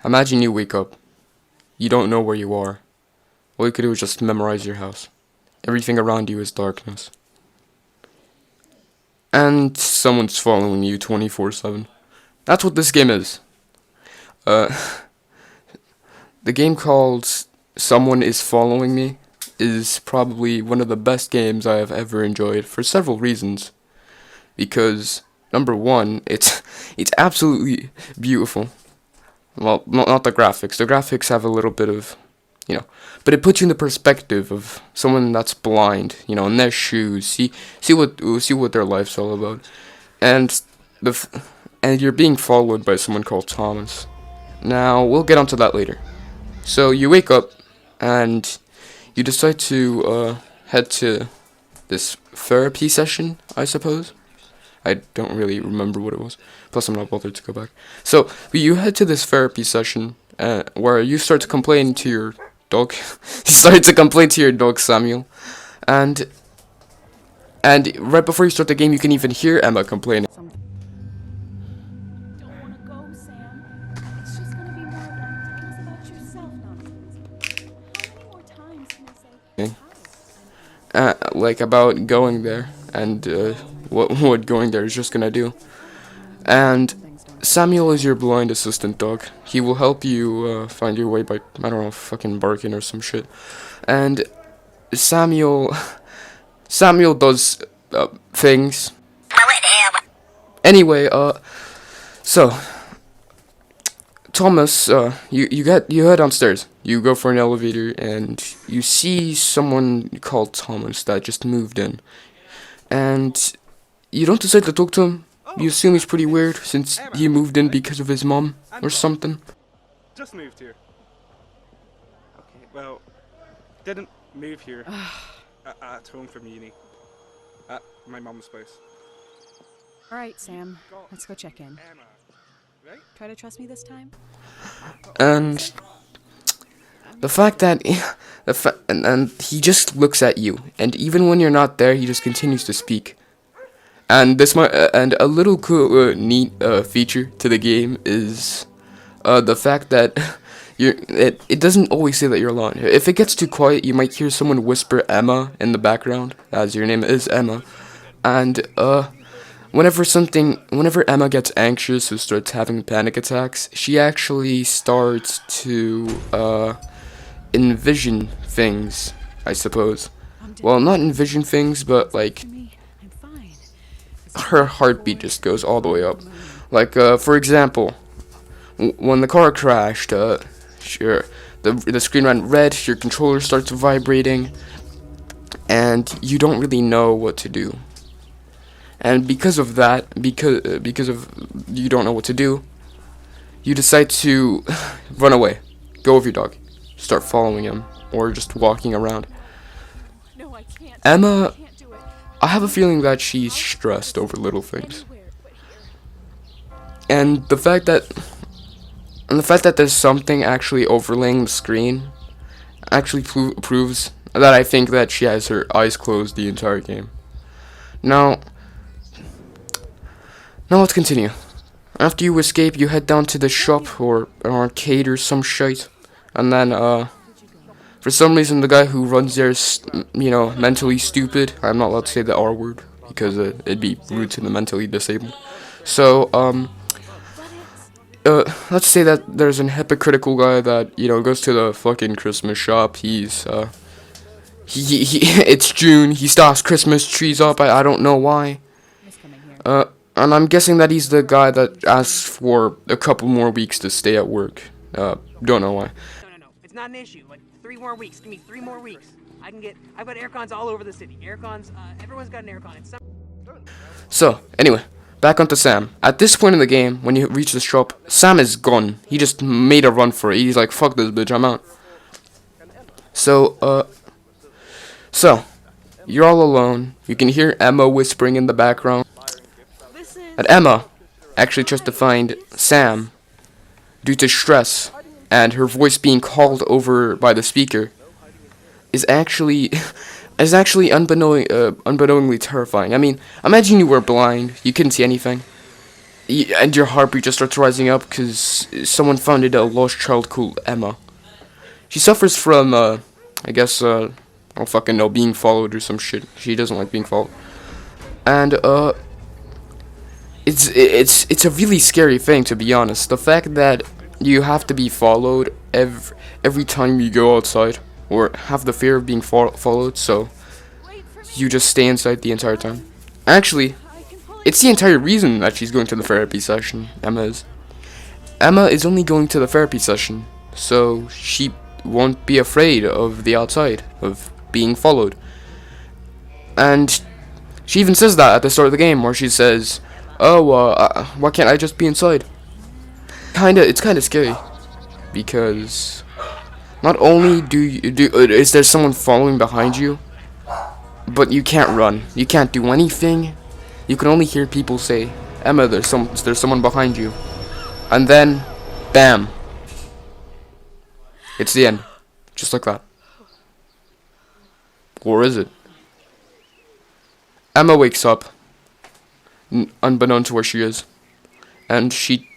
Imagine you wake up. You don't know where you are. All you could do is just memorize your house. Everything around you is darkness. And someone's following you 24/7. That's what this game is. Uh, the game called Someone is Following Me is probably one of the best games I have ever enjoyed for several reasons. Because number one, it's absolutely beautiful. Well, not the graphics. The graphics have a little bit of, but it puts you in the perspective of someone that's blind, in their shoes. See what their life's all about, and and you're being followed by someone called Thomas. Now we'll get onto that later. So you wake up, and you decide to head to this therapy session, I suppose. I don't really remember what it was. Plus, I'm not bothered to go back. So, you head to this therapy session where you start to complain to your dog. You start to complain to your dog, Samuel. And right before you start the game, you can even hear Emma complaining. Don't want to go, Sam. It's just going to be more of that tell us about yourself nonsense. How many more times can I say how? Like about going there and what going there is just gonna do. And Samuel is your blind assistant dog. He will help you find your way by, I don't know, fucking barking or some shit. And Samuel does things. Anyway, so Thomas, you head downstairs. You go for an elevator and you see someone called Thomas that just moved in. And you don't decide to talk to him. You assume he's pretty weird since he moved in because of his mom or something. Just moved here. Okay, well, didn't move here at home from uni. At my mum's place. All right, Sam. Let's go check in. Emma, right? Try to trust me this time. And the fact that and he just looks at you, and even when you're not there, he just continues to speak. And and a little cool, neat feature to the game is the fact that it doesn't always say that you're alone. If it gets too quiet, you might hear someone whisper Emma in the background, as your name is Emma. And whenever Emma gets anxious or starts having panic attacks, she actually starts to envision things, I suppose. Well, not envision things, but like her heartbeat just goes all the way up. Like, for example, when the car crashed, sure, the screen ran red, your controller starts vibrating, and you don't really know what to do. And because of that, because of you don't know what to do, you decide to run away, go with your dog, start following him, or just walking around. No, I can't. Emma, I can't do it. I have a feeling that she's stressed over little things. And the fact that there's something actually overlaying the screen actually proves that I think that she has her eyes closed the entire game. Now let's continue. After you escape, you head down to the shop or an arcade or some shite, and then for some reason the guy who runs there is, mentally stupid. I'm not allowed to say the R word because it'd be rude to the mentally disabled. So let's say that there's an hypocritical guy that goes to the fucking Christmas shop. He's it's June. He still has Christmas trees up. I don't know why. And I'm guessing that he's the guy that asks for a couple more weeks to stay at work. Don't know why. No. It's not an issue. Like 3 more weeks. Give me 3 more weeks. I've got aircons all over the city. Aircons. Everyone's got an aircon. So anyway, back onto Sam. At this point in the game, when you reach the shop, Sam is gone. He just made a run for it. He's like, "Fuck this bitch, I'm out." So you're all alone. You can hear Emma whispering in the background. And Emma actually tries to find Sam due to stress, and her voice being called over by the speaker is actually unbeknowingly terrifying. I mean, imagine you were blind, you couldn't see anything. and your heartbeat just starts rising up because someone founded a lost child called Emma. She suffers from, I guess, I don't fucking know, being followed or some shit. She doesn't like being followed. And, it's a really scary thing, to be honest. The fact that you have to be followed every time you go outside, or have the fear of being followed, so Wait for me. you just stay inside the entire time. Actually, I can pull it's the entire reason that she's going to the therapy session, Emma is. Emma is only going to the therapy session, so she won't be afraid of the outside, of being followed. And she even says that at the start of the game, where she says, "Oh, why can't I just be inside?" It's kinda scary, because not only is there someone following behind you, but you can't run, you can't do anything. You can only hear people say, "Emma, there's someone behind you," and then, bam, it's the end, just like that. Or is it? Emma wakes up, unbeknown to where she is, and she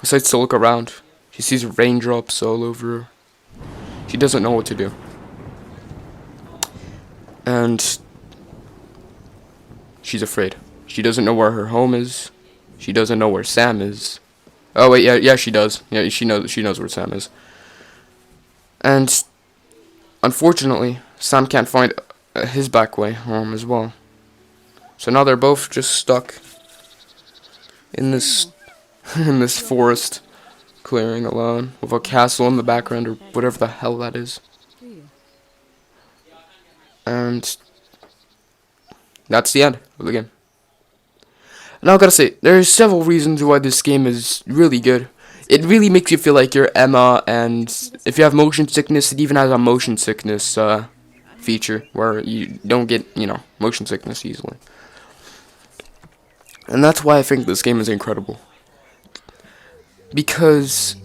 decides to look around. She sees raindrops all over her. She doesn't know what to do. And she's afraid. She doesn't know where her home is. She doesn't know where Sam is. Oh wait, yeah, she does. Yeah, she knows where Sam is. And unfortunately, Sam can't find his back way home as well. So now they're both just stuck in this in this forest clearing alone with a castle in the background or whatever the hell that is. And that's the end of the game. Now I gotta say, there's several reasons why this game is really good. It really makes you feel like you're Emma, and if you have motion sickness, it even has a motion sickness feature where you don't get, motion sickness easily. And that's why I think this game is incredible. Because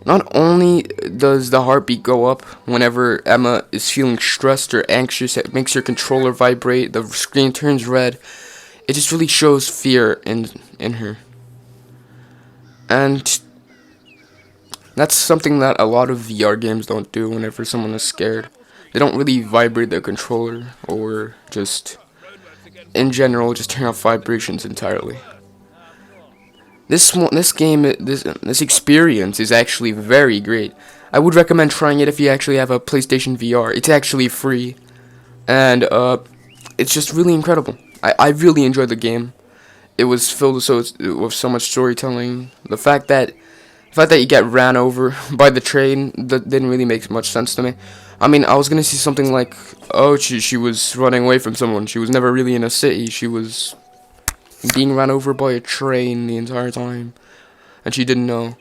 not only does the heartbeat go up whenever Emma is feeling stressed or anxious, it makes her controller vibrate, the screen turns red. It just really shows fear in her. And that's something that a lot of VR games don't do whenever someone is scared. They don't really vibrate their controller, or just, in general, just turn off vibrations entirely. This experience is actually very great. I would recommend trying it if you actually have a PlayStation VR. It's actually free, and it's just really incredible. I really enjoyed the game. It was filled with so much storytelling. The fact that you get ran over by the train, that didn't really make much sense to me. I mean, I was gonna see something like, oh, she was running away from someone. She was never really in a city. She was being ran over by a train the entire time, and she didn't know.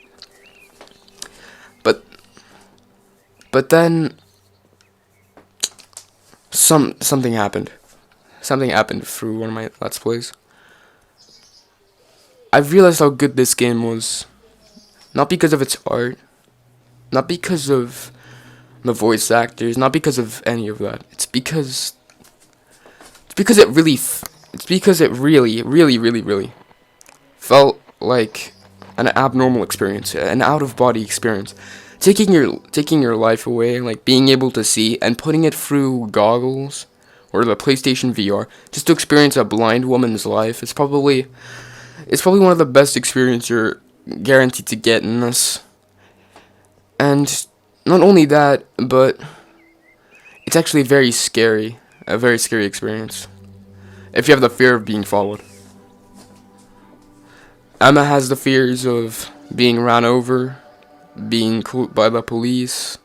But then something happened. Something happened through one of my Let's Plays. I realized how good this game was. Not because of its art, not because of the voice actors, not because of any of that. It's because it really felt like an abnormal experience, an out-of-body experience. Taking your life away, like being able to see and putting it through goggles or the PlayStation VR just to experience a blind woman's life. It's probably one of the best experiences you're guaranteed to get in this. And not only that, but it's actually a very scary experience if you have the fear of being followed. Emma has the fears of being ran over, being caught by the police.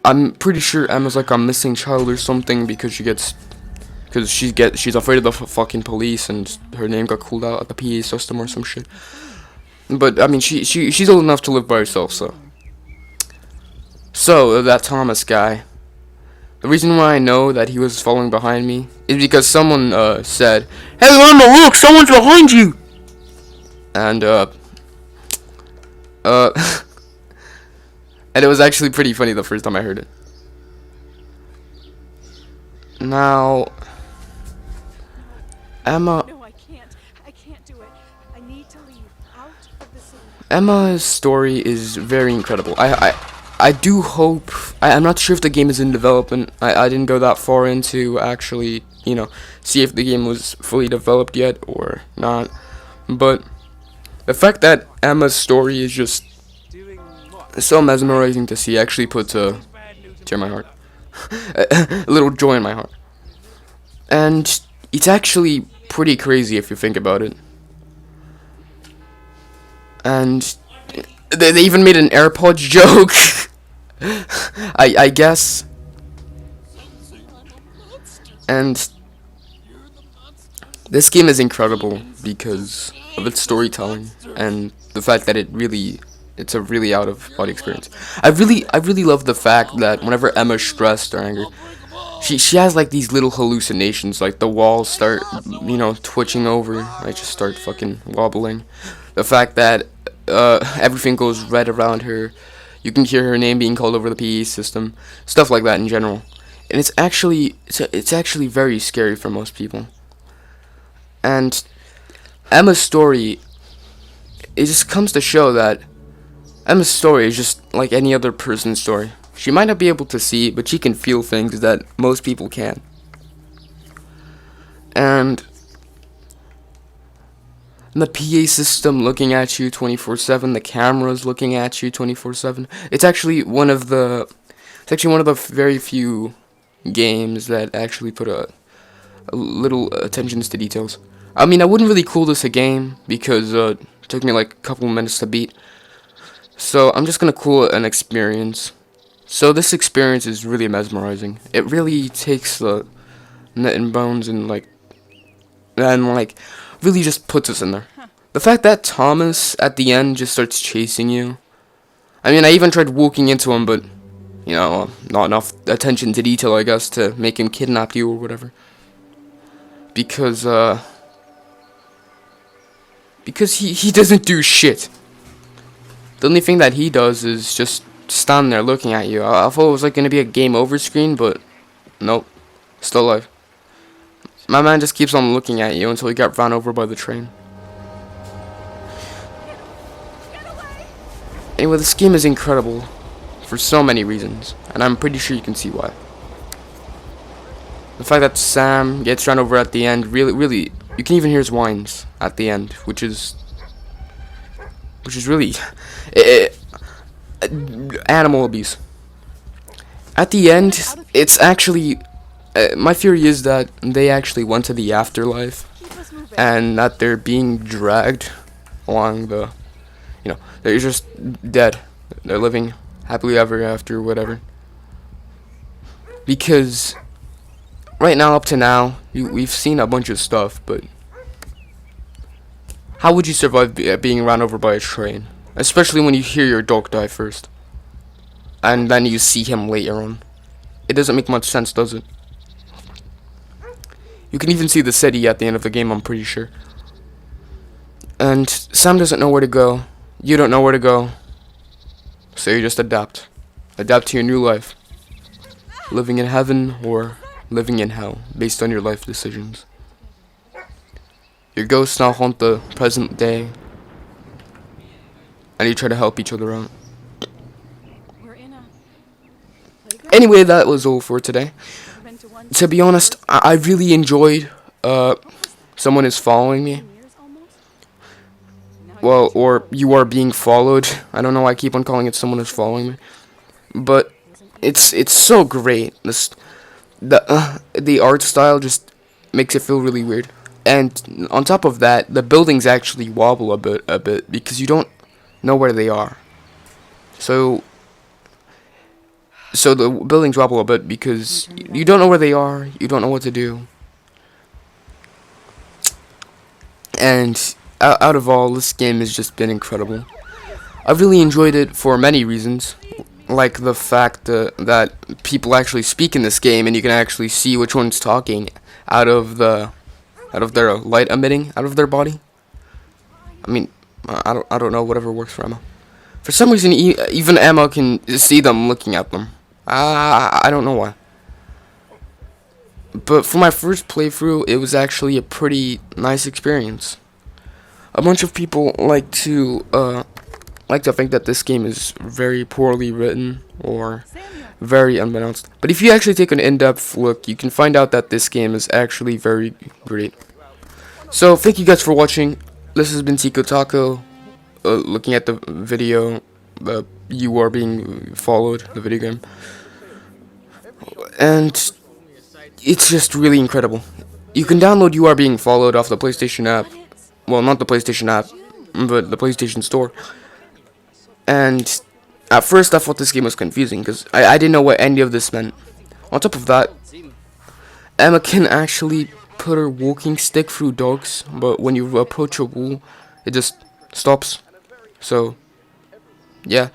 I'm pretty sure Emma's like a missing child or something because she's afraid of the fucking police, and her name got called out at the PA system or some shit. But I mean, she's old enough to live by herself, so that Thomas guy. The reason why I know that he was following behind me is because someone said, "Hey Emma, look, someone's behind you!" And and it was actually pretty funny the first time I heard it. Now, Emma, No, I can't. I can't do it. I need to leave. Emma's story is very incredible. I do hope. I'm not sure if the game is in development. I didn't go that far into actually, see if the game was fully developed yet or not. But the fact that Emma's story is just Doing what? so mesmerizing to see actually puts a Bad news. tear in my heart. A little joy in my heart. And it's actually pretty crazy if you think about it. And they even made an AirPods joke. I guess. And this game is incredible because of its storytelling and the fact that it's a really out of body experience. I really love the fact that whenever Emma's stressed or angry, she has like these little hallucinations, like the walls start twitching over, like just start fucking wobbling. The fact that everything goes red around her, you can hear her name being called over the PA system, stuff like that in general. And it's actually very scary for most people. And Emma's story, it just comes to show that Emma's story is just like any other person's story. She might not be able to see, but she can feel things that most people can. And the PA system looking at you 24/7, the cameras looking at you 24/7. It's actually one of the very few games that actually put a little attentions to details. I mean, I wouldn't really call this a game because it took me like a couple minutes to beat. So I'm just gonna call it an experience. So this experience is really mesmerizing. It really takes the nut and bones and really just puts us in there. The fact that Thomas at the end just starts chasing you. I mean, I even tried walking into him, but not enough attention to detail, I guess, to make him kidnap you or whatever. Because he doesn't do shit. The only thing that he does is just stand there looking at you. I thought it was like gonna be a game over screen, but nope, still alive. My man just keeps on looking at you until he got run over by the train. Anyway, this game is incredible for so many reasons, and I'm pretty sure you can see why. The fact that Sam gets run over at the end, really, you can even hear his whines at the end, which is really animal abuse. At the end, it's actually my theory is that they actually went to the afterlife, and that they're being dragged along the, they're just dead. They're living happily ever after, whatever. Because right now, up to now, we've seen a bunch of stuff, but how would you survive being run over by a train? Especially when you hear your dog die first, and then you see him later on. It doesn't make much sense, does it? You can even see the city at the end of the game, I'm pretty sure. And Sam doesn't know where to go. You don't know where to go. So you just adapt. Adapt to your new life. Living in heaven or living in hell, based on your life decisions. Your ghosts now haunt the present day, and you try to help each other out. We're in a playground. Anyway, that was all for today. Been to one To be honest, I really enjoyed Someone Is Following Me. years almost. Now Well, or You Are Being Followed. I don't know why I keep on calling it Someone Is Following Me. But it's so great. The art style just makes it feel really weird. And on top of that, the buildings actually wobble a bit because you don't know where they are. So the buildings wobble a bit because you don't know where they are, you don't know what to do. And out of all, this game has just been incredible. I've really enjoyed it for many reasons, like the fact that people actually speak in this game, and you can actually see which one's talking out of their light emitting out of their body. I mean, I don't know, whatever works for Emma. For some reason, even Emma can see them looking at them. I don't know why. But for my first playthrough, it was actually a pretty nice experience. A bunch of people like to like to think that this game is very poorly written or very unbalanced. But if you actually take an in-depth look, you can find out that this game is actually very great. So thank you guys for watching. This has been Tico Taco. Looking at the video, you are being followed, the video game. And it's just really incredible. You can download You Are Being Followed off the PlayStation app. Well, not the PlayStation app, but the PlayStation Store. And at first I thought this game was confusing because I didn't know what any of this meant. On top of that, Emma can actually put her walking stick through dogs, but when you approach a wall, it just stops. So, yeah.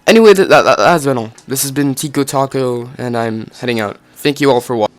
Anyway, that's been all. This has been Tico Taco, and I'm heading out. Thank you all for watching.